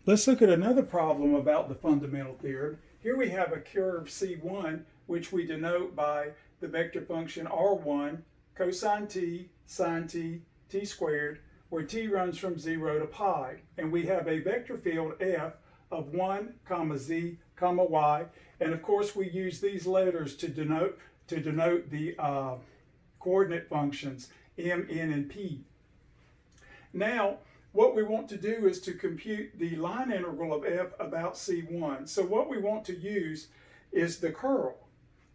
Let's look at another problem about the fundamental theorem. Here we have a curve C1, which we denote by the vector function R1 cosine t, sine t, t squared, where t runs from 0 to pi. And we have a vector field F of 1, z, y. And of course we use these letters to denote the coordinate functions m, n, and p. Now, what we want to do is to compute the line integral of f about C1. So what we want to use is the curl.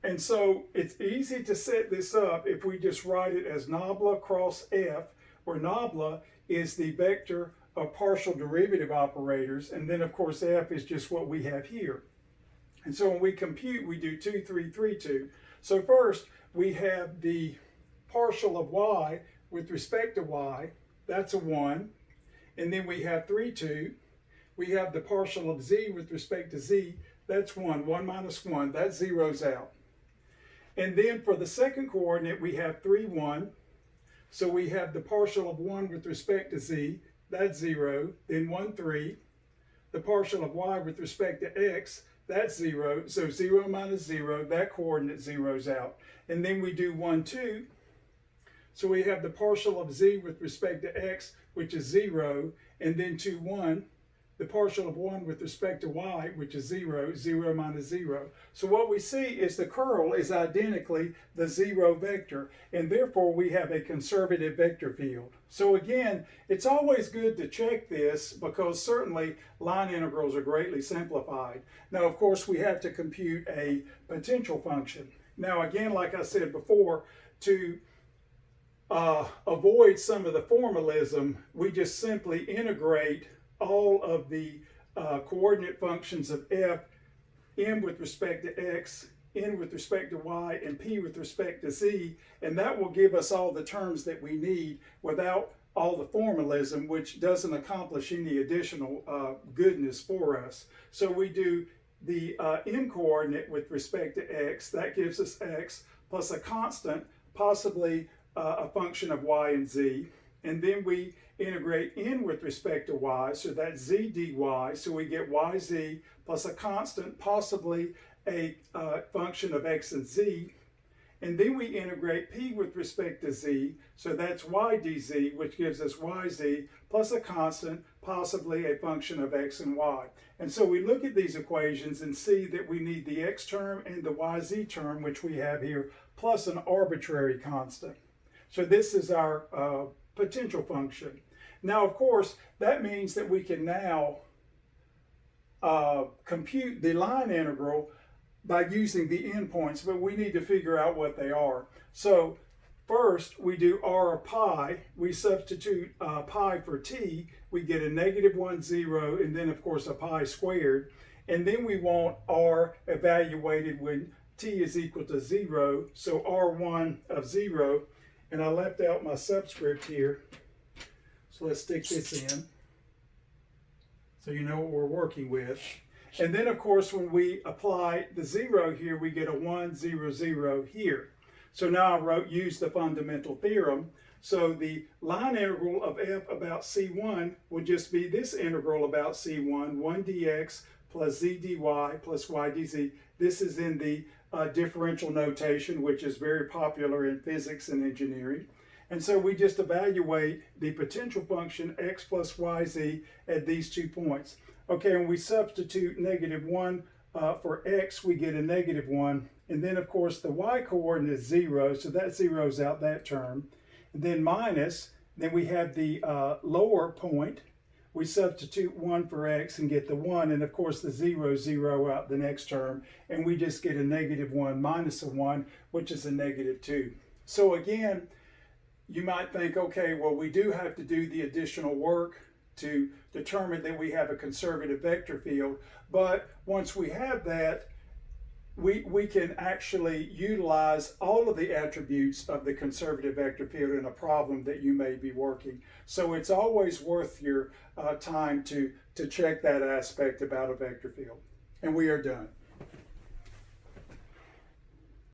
And so it's easy to set this up if we just write it as nabla cross f, where nabla is the vector of partial derivative operators, and then of course f is just what we have here. And so when we compute, we do 2, 3, 3, 2. So first we have the partial of y with respect to y, that's a 1. And then we have 3, 2. We have the partial of z with respect to z, that's 1. 1 minus 1, that zeroes out. And then for the second coordinate, we have 3, 1. So we have the partial of 1 with respect to z, that's 0. Then 1, 3. The partial of y with respect to x, that's 0. So 0 minus 0, that coordinate zeroes out. And then we do 1, 2. So we have the partial of z with respect to x, which is 0, and then 2, 1, the partial of 1 with respect to y, which is 0, 0 minus 0. So what we see is the curl is identically the 0 vector, and therefore we have a conservative vector field. So again, it's always good to check this because certainly line integrals are greatly simplified. Now, of course, we have to compute a potential function. Now, again, like I said before, to avoid some of the formalism, we just simply integrate all of the coordinate functions of f, m with respect to x, n with respect to y, and p with respect to z, and that will give us all the terms that we need without all the formalism, which doesn't accomplish any additional goodness for us. So we do the m coordinate with respect to x, that gives us x, plus a constant, possibly a function of y and z, and then we integrate n with respect to y, so that's z dy, so we get yz plus a constant, possibly a function of x and z, and then we integrate p with respect to z, so that's y dz, which gives us yz plus a constant, possibly a function of x and y. And so we look at these equations and see that we need the x term and the yz term, which we have here, plus an arbitrary constant. So this is our potential function. Now, of course, that means that we can now compute the line integral by using the endpoints, but we need to figure out what they are. So first, we do r of pi. We substitute pi for t. We get a -1, 0, and then, of course, a pi squared. And then we want r evaluated when t is equal to 0, so r1 of 0. And I left out my subscript here, so let's stick this in so you know what we're working with. And then, of course, when we apply the 0 here, we get a 1, 0, 0 here. So now I use the fundamental theorem. So the line integral of f about C1 would just be this integral about C1, 1 dx plus z dy plus y dz. This is in the differential notation, which is very popular in physics and engineering. And so we just evaluate the potential function x plus yz at these 2 points. Okay, when we substitute -1 for x, we get a -1. And then, of course, the y coordinate is 0, so that zeroes out that term. And then minus, then we have the lower point. We substitute 1 for x and get the 1, and of course the 0 zero out the next term, and we just get a -1 minus a 1, which is a -2. So again, you might think, okay, well, we do have to do the additional work to determine that we have a conservative vector field, but once we have that, we can actually utilize all of the attributes of the conservative vector field in a problem that you may be working. So it's always worth your time to check that aspect about a vector field. And we are done.